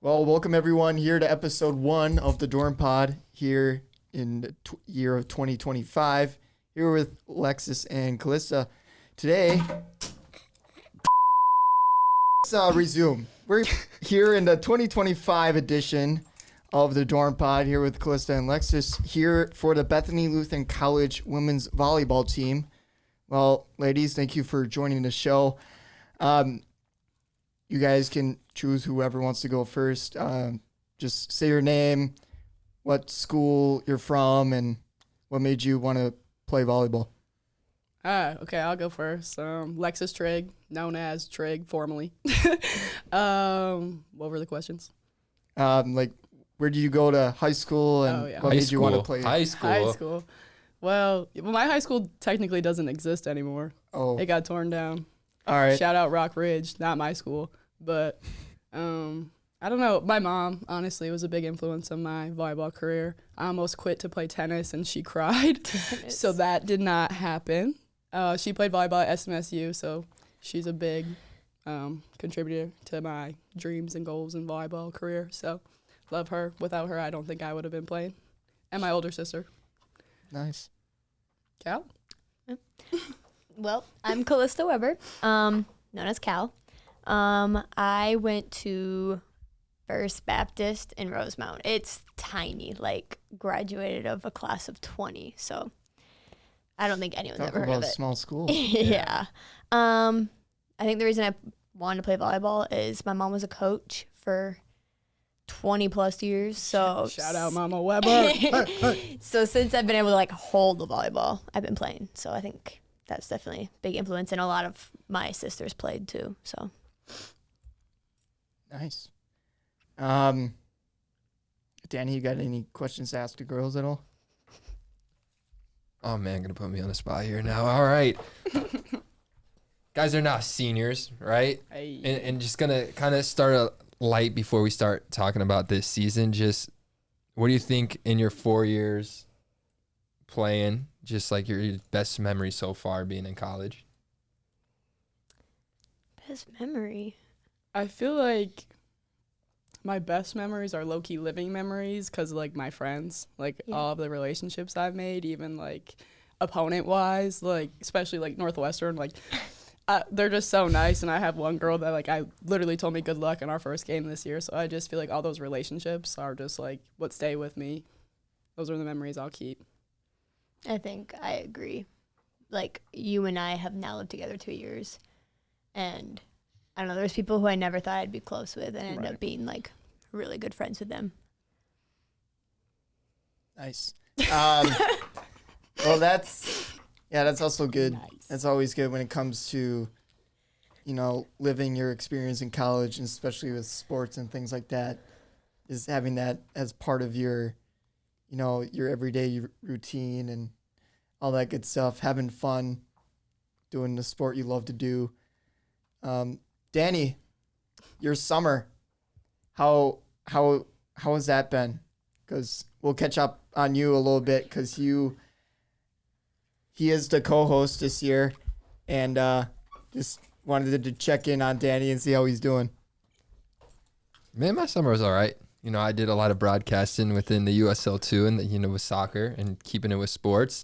Well, welcome everyone here to episode 1 of the Dorm Pod here in the year of 2025. Here with Alexis and Calista. Today, let's resume. We're here in the 2025 edition of the Dorm Pod here with Calista and Alexis here for the Bethany Lutheran College women's volleyball team. Well, ladies, thank you for joining the show. You guys can choose whoever wants to go first. Just say your name, what school you're from, and what made you want to play volleyball. Okay, I'll go first. Lexus Trigg, known as Trigg formerly. What were the questions? Like, where did you go to high school, and what made you want to play? High school. Well, my high school technically doesn't exist anymore. Oh, It got torn down. all right. Shout out Rock Ridge, not my school, but I don't know. My mom, honestly, was a big influence on my volleyball career. I almost quit to play tennis, and she cried, so that did not happen. She played volleyball at SMSU, so she's a big contributor to my dreams and goals in volleyball career. So love her. Without her, I don't think I would have been playing. And my older sister. Nice. Cal? Well, I'm Callista Weber, known as Cal. I went to First Baptist in Rosemount. It's tiny, like graduated of a class of 20, so I don't think anyone's ever heard of it. Small school. Yeah. I think the reason I wanted to play volleyball is my mom was a coach for 20 plus years. So Shout out Mama Weber. So since I've been able to like hold the volleyball, I've been playing. So I think that's definitely a big influence, and a lot of my sisters played too. So Nice. Danny, you got any questions to ask the girls at all? Oh man, gonna put me on the spot here now. All right. Guys are not seniors, right? Hey. And just gonna kind of start a light before we start talking about this season. Just what do you think in your 4 years playing, just like your best memory so far being in college? best memory. I feel like my best memories are low-key living memories because, like, my friends, like, all of the relationships I've made, even, like, opponent-wise, like, especially, like, Northwestern, like, they're just so nice, and I have one girl that, like, I literally told me good luck in our first game this year, so I just feel like all those relationships are just, like, what stay with me. Those are the memories I'll keep. I think I agree. Like, you and I have now lived together 2 years, and I don't know, there's people who I never thought I'd be close with and end up being, like, really good friends with them. Nice. Well, that's also good. Nice. That's always good when it comes to, living your experience in college, and especially with sports and things like that, is having that as part of your, your everyday routine and all that good stuff, having fun, doing the sport you love to do. Danny, your summer, how has that been? Because we'll catch up on you a little bit, because he is the co-host this year, and just wanted to check in on Danny and see how he's doing. Man, my summer was all right. I did a lot of broadcasting within the USL too, and with soccer and keeping it with sports.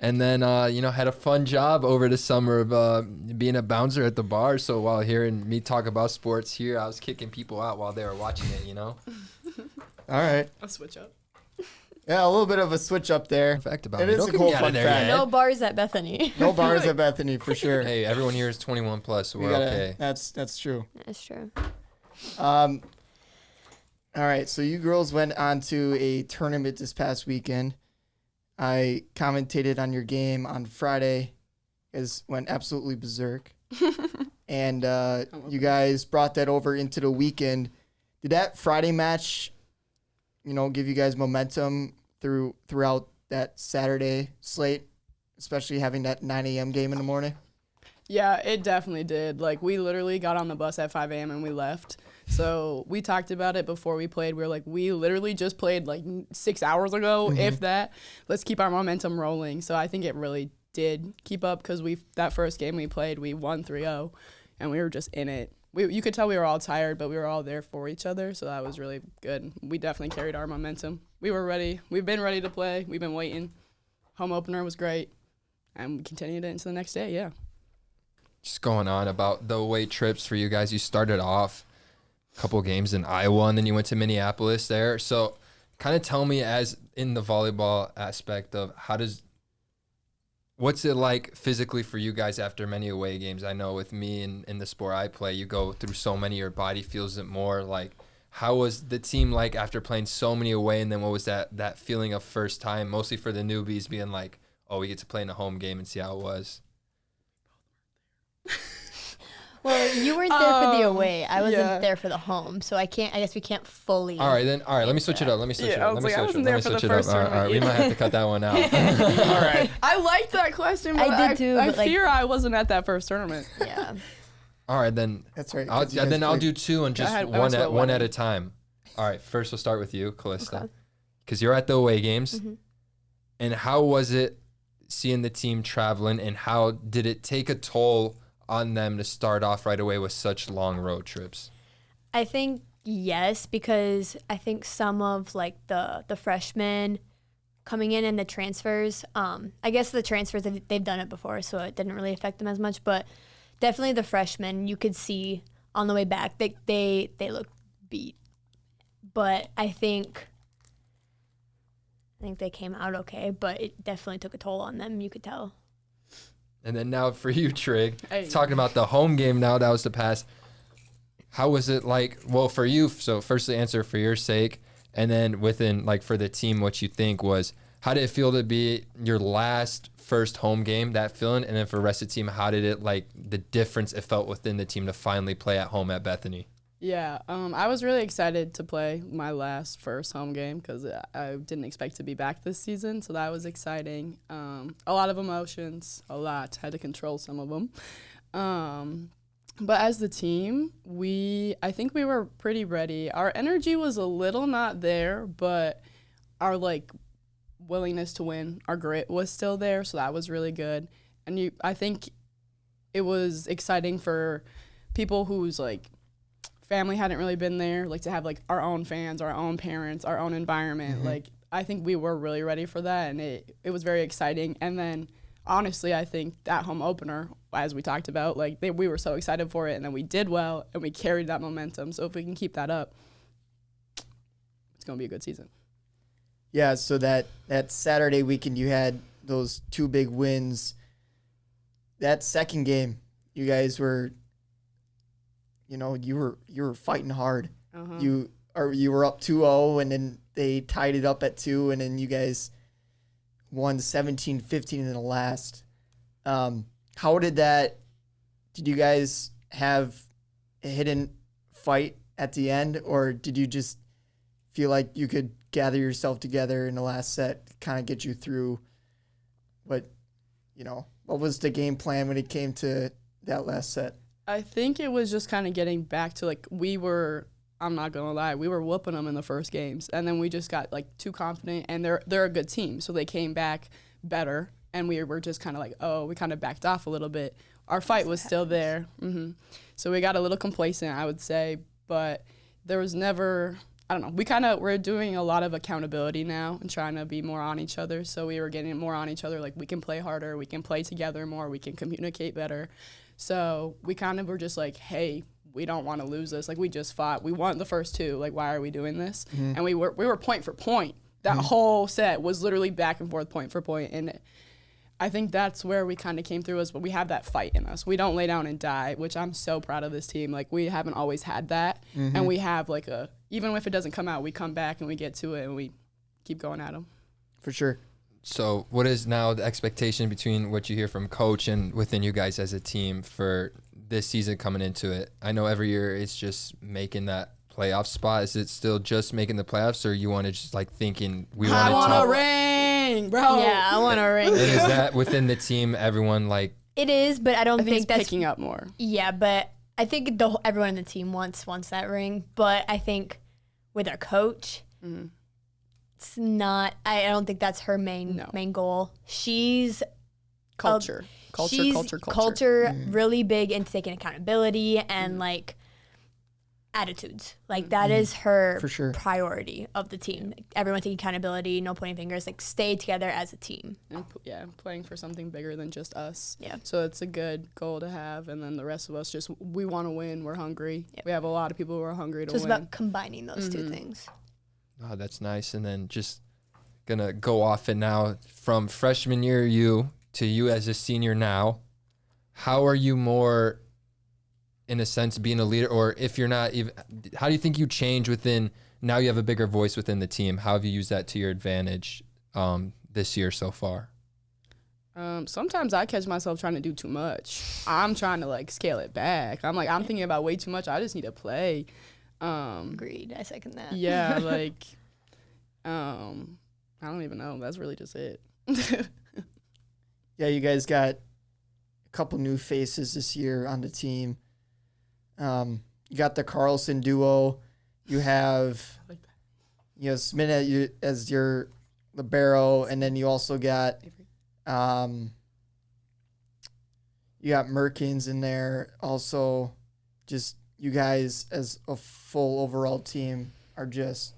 And then, had a fun job over the summer of being a bouncer at the bar. So while hearing me talk about sports here, I was kicking people out while they were watching it, All right. I'll switch up. Yeah, a little bit of a switch up there. Fact about It me. is Don't a get cool me out fun of there fact. yet. No bars at Bethany. No bars at Bethany for sure. Hey, everyone here is 21 plus, so we're okay. That's true. That's true. All right, so you girls went on to a tournament this past weekend. I commentated on your game on Friday. You guys went absolutely berserk. And you guys brought that over into the weekend. Did that Friday match, give you guys momentum throughout that Saturday slate, especially having that 9 a.m. game in the morning? Yeah, it definitely did. Like, we literally got on the bus at 5 a.m. and we left. So we talked about it before we played. We were like, we literally just played like 6 hours ago, if that. Let's keep our momentum rolling. So I think it really did keep up, because that first game we played, we won 3-0, and we were just in it you could tell we were all tired, but we were all there for each other, so that was really good. We definitely carried our momentum. We were ready. We've been ready to play. We've been waiting. Home opener was great, and we continued it into the next day, yeah. Just going on about the away trips for you guys. You started off a couple games in Iowa, and then you went to Minneapolis there. So kind of tell me, as in the volleyball aspect of what's it like physically for you guys after many away games? I know with me and in the sport I play, you go through so many, your body feels it more. Like, how was the team like after playing so many away, and then what was that feeling of first time, mostly for the newbies, being like, oh, we get to play in a home game and see how it was? Well, you weren't there for the away. I wasn't there for the home, so I guess we can't fully. All right, let me switch it up. Let me switch it up. I wasn't there for the first tournament. All right, we might have to cut that one out. All right. I liked that question, but I did too. I fear I wasn't at that first tournament. Yeah. All right, then. That's right. I'll do two and just ahead, one at a time. All right, first we'll start with you, Callista, because you're at the away games. Mm-hmm. And how was it seeing the team traveling, and how did it take a toll on them to start off right away with such long road trips? I think yes, because I think some of like the freshmen coming in and the transfers, I guess the transfers, they've done it before, so it didn't really affect them as much, but definitely the freshmen, you could see on the way back that they looked beat. But I think they came out okay, but it definitely took a toll on them, you could tell. And then now for you, Trig, talking about the home game now, that was the past. How was it like, well, for you, so firstly answer for your sake, and then within, like, for the team, what you think was, how did it feel to be your first home game, that feeling? And then for the rest of the team, how did it, like, the difference it felt within the team to finally play at home at Bethany? Yeah, I was really excited to play my first home game because I didn't expect to be back this season, so that was exciting. A lot of emotions, had to control some of them. But as the team, I think we were pretty ready. Our energy was a little not there, but our willingness to win, our grit was still there, so that was really good. And I think it was exciting for people whose family hadn't really been there, to have our own fans, our own parents, our own environment. Mm-hmm. I think we were really ready for that, and it was very exciting. And then honestly, I think that home opener, as we talked about, we were so excited for it, and then we did well, and we carried that momentum. So if we can keep that up, it's going to be a good season. Yeah, so that Saturday weekend you had those two big wins. That second game, you guys were, you were fighting hard. Uh-huh. You were up 2-0, and then they tied it up at 2, and then you guys won 17-15 in the last. How did you guys have a hidden fight at the end, or did you just feel like you could gather yourself together in the last set, kind of get you through what was the game plan when it came to that last set? I think it was just kind of getting back to I'm not going to lie, we were whooping them in the first games, and then we just got too confident, and they're a good team, so they came back better, and we were just kind of we kind of backed off a little bit. Our fight was still there. Mm-hmm. So we got a little complacent, I would say, but there was never, I don't know, we're doing a lot of accountability now and trying to be more on each other, so we were getting more on each other, we can play harder, we can play together more, we can communicate better. So we kind of were just hey, we don't want to lose this. We just fought. We won the first two. Why are we doing this? Mm-hmm. And we were point for point. That mm-hmm. whole set was literally back and forth, point for point. And I think that's where we kind of came through but we have that fight in us. We don't lay down and die, which I'm so proud of this team. We haven't always had that. Mm-hmm. And we have even if it doesn't come out, we come back and we get to it and we keep going at them. For sure. So what is now the expectation between what you hear from coach and within you guys as a team for this season coming into it? I know every year it's just making that playoff spot. Is it still just making the playoffs, or you want to just thinking I want a ring, bro? Yeah, I want a ring. And is that within the team, everyone It is, but I don't think it's that's picking up more. Yeah, but I think everyone in the team wants that ring. But I think with our coach, mm-hmm. it's not. I don't think that's her main goal. She's culture, really big into taking accountability and attitudes. Like that is her For sure. priority of the team. Everyone taking accountability, no pointing fingers, like stay together as a team. And playing for something bigger than just us. Yeah. So it's a good goal to have, and then the rest of us just we want to win. We're hungry. Yep. We have a lot of people who are hungry to So it's win. about combining those two things. Oh, that's nice. And then just gonna go off it now from freshman year you to you as a senior now. How are you more, in a sense, being a leader, or if you're not even, how do you think you change within, now you have a bigger voice within the team? How have you used that to your advantage this year so far? Sometimes I catch myself trying to do too much. I'm trying to like scale it back. I'm thinking about way too much. I just need to play. Agreed. I second that. Yeah, like, I don't even know. That's really just it. Yeah, you guys got a couple new faces this year on the team. You got the Carlson duo. You have Smith as your libero, and then you also got you got Merkins in there. Also, just you guys as a full overall team are just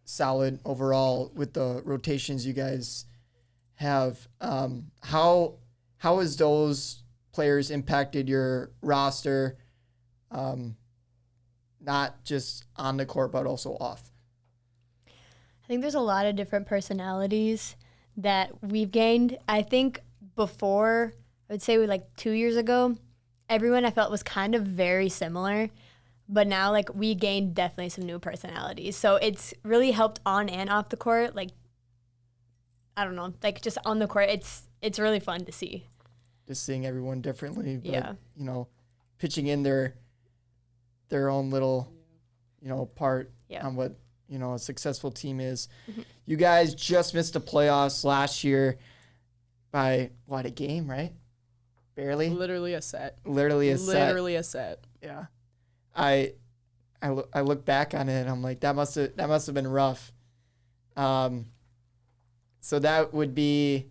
solid overall with the rotations you guys have. How has those players impacted your roster, not just on the court but also off? I think there's a lot of different personalities that we've gained. I think before, I would say like 2 years ago, everyone I felt was kind of very similar. But now, like, we gained definitely some new personalities. So it's really helped on and off the court. Like, I don't know, like just on the court, it's really fun to see. Just seeing everyone differently, but Yeah. Pitching in their own little, part Yeah. on what a successful team is. You guys just missed the playoffs last year by a game, right? Barely. Literally a set. Literally a set. Literally a set. Yeah. I look back on it and I'm like, that must have been rough. So that would be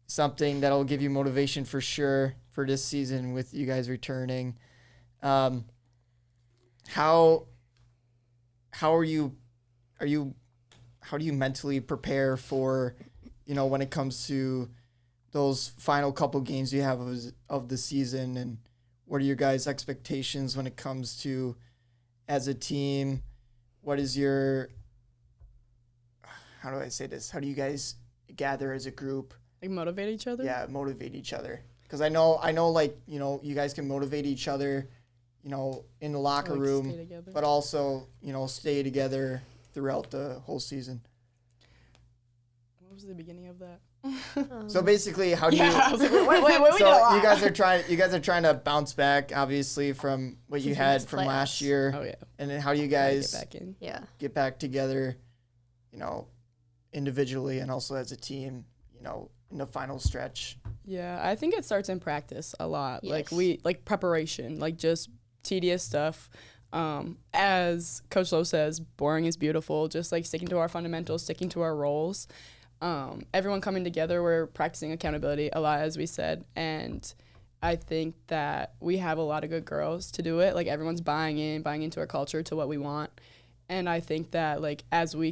something that'll give you motivation for sure for this season with you guys returning. How do you mentally prepare for, when it comes to those final couple games you have of the season, and what are your guys' expectations when it comes to as a team? What is your, how do I say this? How do you guys gather as a group? Like motivate each other? Yeah, motivate each other. Because I know, like, you guys can motivate each other, in the locker room, stay together. but also, stay together throughout the whole season. What was the beginning of that? So basically, how do you? I was like, wait, So you guys are trying to bounce back, obviously, from what you had from last playoffs. year. Oh yeah. And then how do you guys Get back in. Yeah. get back together, individually and also as a team, in the final stretch? Yeah, I think it starts in practice a lot. Yes. Like preparation, like just tedious stuff. As Coach Lowe says, boring is beautiful. Just like sticking to our fundamentals, sticking to our roles. Everyone coming together, we're practicing accountability a lot, as we said, and I think that we have a lot of good girls to do it. Like everyone's buying into our culture, to what we want. And I think that like as we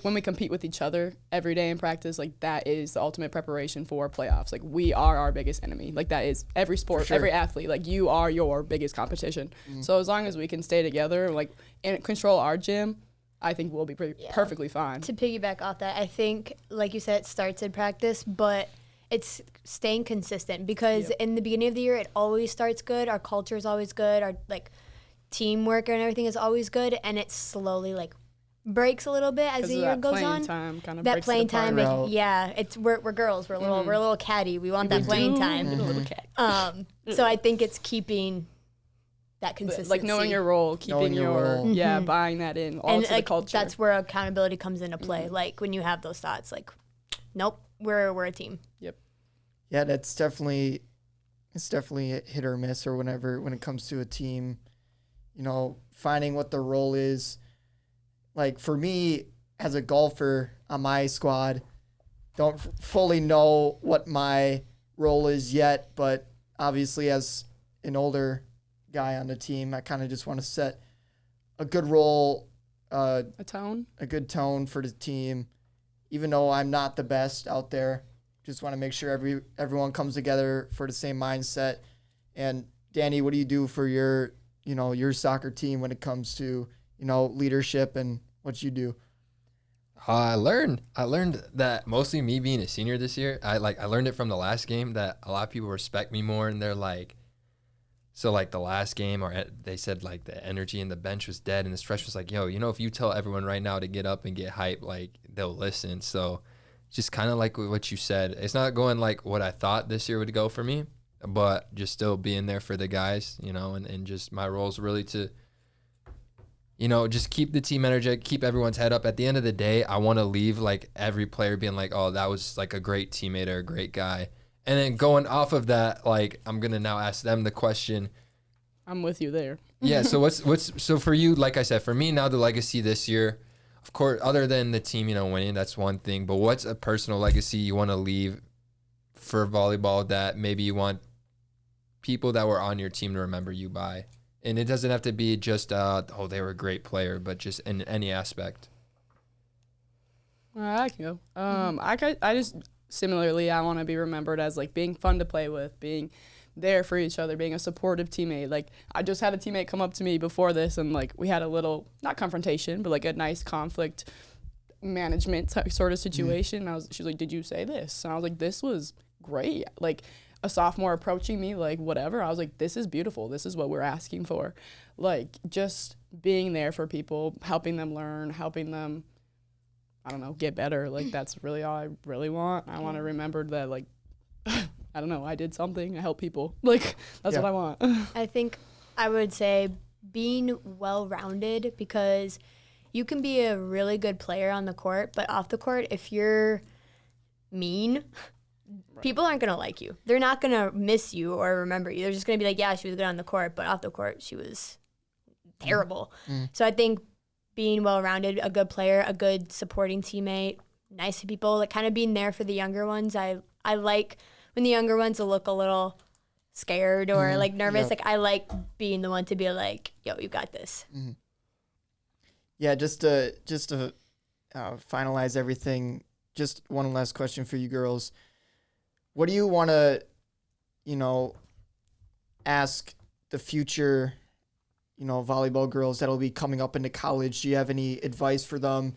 when we compete with each other every day in practice, like that is the ultimate preparation for playoffs. Like we are our biggest enemy. Like that is every sport, sure. every athlete. Like you are your biggest competition. So as long as we can stay together, like and control our gym, I think we'll be perfectly fine. To piggyback off that, I think, like you said, it starts in practice, but it's staying consistent because in the beginning of the year, it always starts good. Our culture is always good. Our teamwork and everything is always good, and it slowly breaks a little bit as the year goes on. Time kind of That breaks it playing apart. time, we're girls. We're a little catty. We want that playing time. Get a little cat. So I think it's keeping that consistency, Like knowing your role, keeping Knowing your role. buying that in, all and to the culture. that's where accountability comes into play. Like when you have those thoughts, like, nope, we're a team. Yeah, that's definitely a hit or miss, or when it comes to a team, finding what the role is. Like for me as a golfer on my squad, don't fully know what my role is yet, but obviously as an older guy on the team, I kind of just want to set a good role, A tone. a good tone for the team. Even though I'm not the best out there, just want to make sure everyone comes together for the same mindset. And Danny, what do you do for your soccer team when it comes to, leadership and what you do? I learned that mostly me being a senior this year, I learned it from the last game that a lot of people respect me more, and they're like, so like the last game, or they said like the energy in the bench was dead, and the stretch was like, yo, if you tell everyone right now to get up and get hype, like they'll listen. So just kind of like what you said, it's not going like what I thought this year would go for me, but just still being there for the guys, and just my role is really to, just keep the team energetic, keep everyone's head up. At the end of the day, I want to leave like every player being like, oh, that was like a great teammate or a great guy. And then going off of that, like I'm going to now ask them the question. I'm with you there. Yeah. So so for you, like I said, for me now, the legacy this year, of course, other than the team, winning, that's one thing, but what's a personal legacy you want to leave for volleyball that maybe you want people that were on your team to remember you by? And it doesn't have to be just, they were a great player, but just in any aspect. I can go. I just similarly, I want to be remembered as like being fun to play with, being there for each other, being a supportive teammate. Like I just had a teammate come up to me before this, and like we had a little, not confrontation, but like a nice conflict management sort of situation. She was like, "Did you say this?" And I was like, "This was great." Like a sophomore approaching me, like whatever. I was like, "This is beautiful. This is what we're asking for." Like just being there for people, helping them learn, helping them, I don't know, get better. Like that's really all I really want. I want to remember that, like, I don't know, I did something. I help people. Like that's what I want. I think I would say being well-rounded, because you can be a really good player on the court, but off the court, if you're mean, people aren't going to like you. They're not going to miss you or remember you. They're just going to be like, yeah, she was good on the court, but off the court, she was terrible. So I think being well-rounded, a good player, a good supporting teammate, nice to people, like kind of being there for the younger ones. I like when the younger ones will look a little scared or like nervous. Yep. Like I like being the one to be like, yo, you got this. Yeah, just to finalize everything, just one last question for you girls. What do you want to, ask the future, volleyball girls that'll be coming up into college? Do you have any advice for them,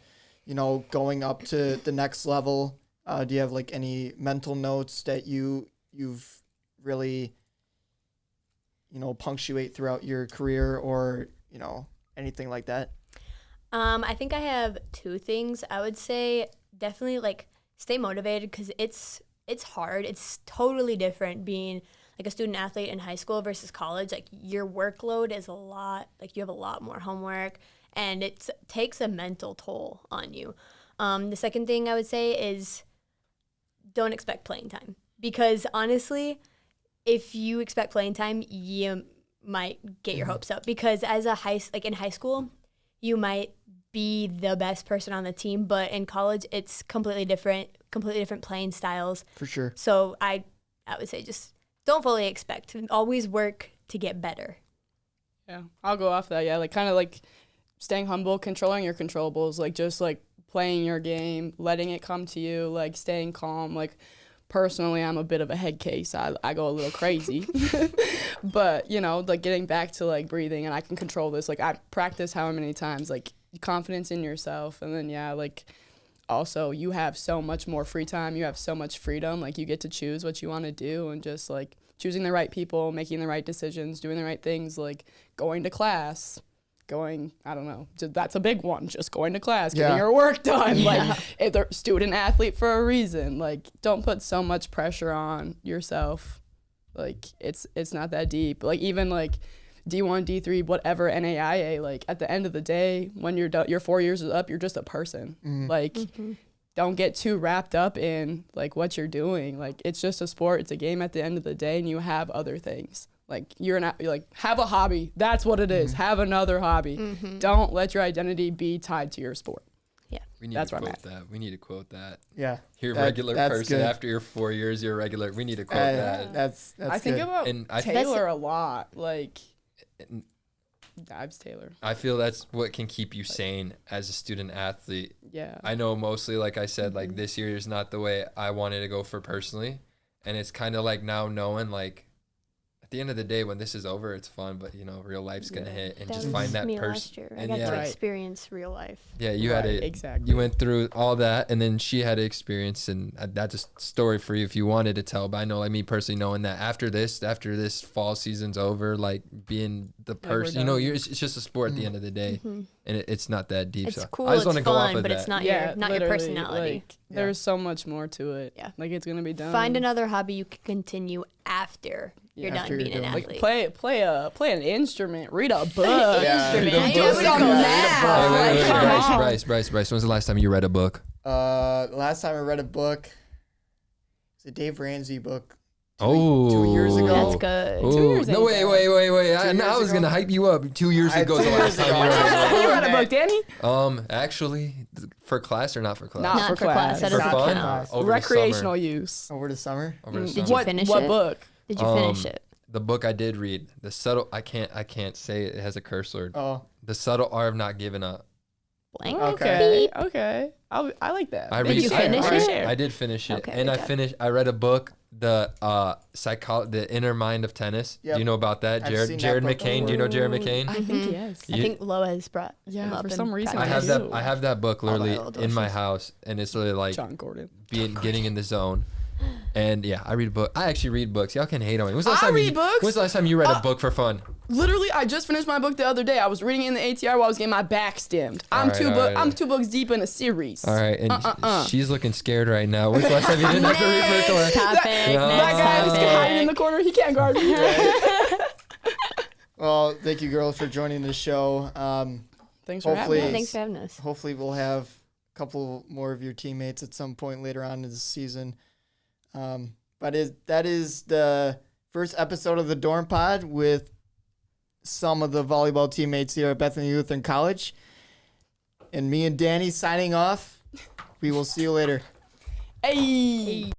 going up to the next level? Do you have like any mental notes that you've really, punctuate throughout your career, or, anything like that? I think I have two things. I would say definitely like stay motivated, because it's hard. It's totally different being like a student athlete in high school versus college. Like your workload is a lot. Like you have a lot more homework, and it takes a mental toll on you. The second thing I would say is don't expect playing time, because honestly, if you expect playing time, you might get your hopes up, because as in high school, you might be the best person on the team, but in college, it's completely different playing styles. For sure. So I would say just don't fully expect. Always work to get better. Yeah, I'll go off that. Yeah, like kind of like staying humble, controlling your controllables, like just like playing your game, letting it come to you, like staying calm. Like personally, I'm a bit of a head case. I go a little crazy, but like getting back to like breathing, and I can control this. Like I practice how many times, like confidence in yourself, and then like also you have so much more free time. You have so much freedom. Like you get to choose what you want to do, and just like choosing the right people, making the right decisions, doing the right things, like going to class. I don't know, that's a big one, just going to class, getting your work done. Like if they're student athlete for a reason, like don't put so much pressure on yourself. Like it's not that deep. Like even like D1, D3, whatever, NAIA, like at the end of the day, when you're done, your 4 years is up, you're just a person. Like don't get too wrapped up in like what you're doing. Like it's just a sport, it's a game at the end of the day, and you have other things. Like you're like have a hobby. That's what it is. Have another hobby. Don't let your identity be tied to your sport. Yeah, that's where I'm at. We need to quote that. Yeah, You're a regular person. Good. After your 4 years, you're a regular. We need to quote that. That's I think good. about And Taylor a lot. Like Dives Taylor. I feel that's what can keep you sane as a student athlete. Yeah. I know mostly, like I said, like this year is not the way I wanted to go for personally. And it's kind of like now knowing like at the end of the day when this is over, it's fun, but you know, real life's going to hit and That just was find that me person. last year. I And got yeah, to Right. experience real life. yeah, you had Right, it. exactly. You went through all that and then she had to experience and that's a story for you if you wanted to tell. But I know like me personally knowing that after this fall season's over, like being the we're person, you know, done. it's just a sport at the end of the day and it's not that deep. It's so cool. I just It's want to go off fun, of but that. it's not yeah, your not your literally, personality. Like, there's so much more to it. Yeah. Like it's gonna be done. Find another hobby you can continue after you're After done being you're an done. athlete. Like play an instrument, read a book. Yeah. Instrument. Don't I do know it. we don't Read a math. book. Wait, Like, come on. Bryce, when's the last time you read a book? Last time I read a book, it's a Dave Ramsey book. Oh, 2 years ago. That's good. Oh, 2 years no, ain't wait. Two I was years gonna ago? hype you up. 2 years ago is the 2 last years time ago. you read a book. You read a book, Danny? Actually, for class or not for class? Not Not for for class. That For doesn't fun? count. Over the Recreational summer. use. Over the summer. Over the Did summer. you What finish what it? book? Did you finish it? The book I did read, the subtle. I can't say it. It has a curse word. Oh, The subtle art of not giving up. Blank. Okay. I like that. I Did read. you finish I, it? I did finish it, Okay, and good I job. finished. I read a book, the the inner mind of tennis. Yep. Do you know about that, I've Jared? seen that Jared book McCain. Do you know Jared Ooh, McCain? I think yes. I think Loa has brought Yeah, him up for in some reason I have practice. that. I have that book All the literally old in my wishes. house, and it's literally like John Gordon. getting in the zone. And yeah, I read a book. I actually read books. Y'all can hate on me. When's the last I time read you, books. When's the last time you read a book for fun? Literally, I just finished my book the other day. I was reading it in the ATR while I was getting my back stemmed. I'm Alright. 2 books deep in a series. All right, and she's looking scared right now. When's the last time you didn't have to read for a class? Topic. No. That guy is Oh. hiding in the corner. He can't guard me. well, thank you, girls, for joining the show. Thanks for having Hopefully- me. Yeah, thanks for having us. Hopefully, we'll have a couple more of your teammates at some point later on in the season. That is the first episode of the Dorm Pod with some of the volleyball teammates here at Bethany Lutheran College. And me and Danny signing off. We will see you later. Hey.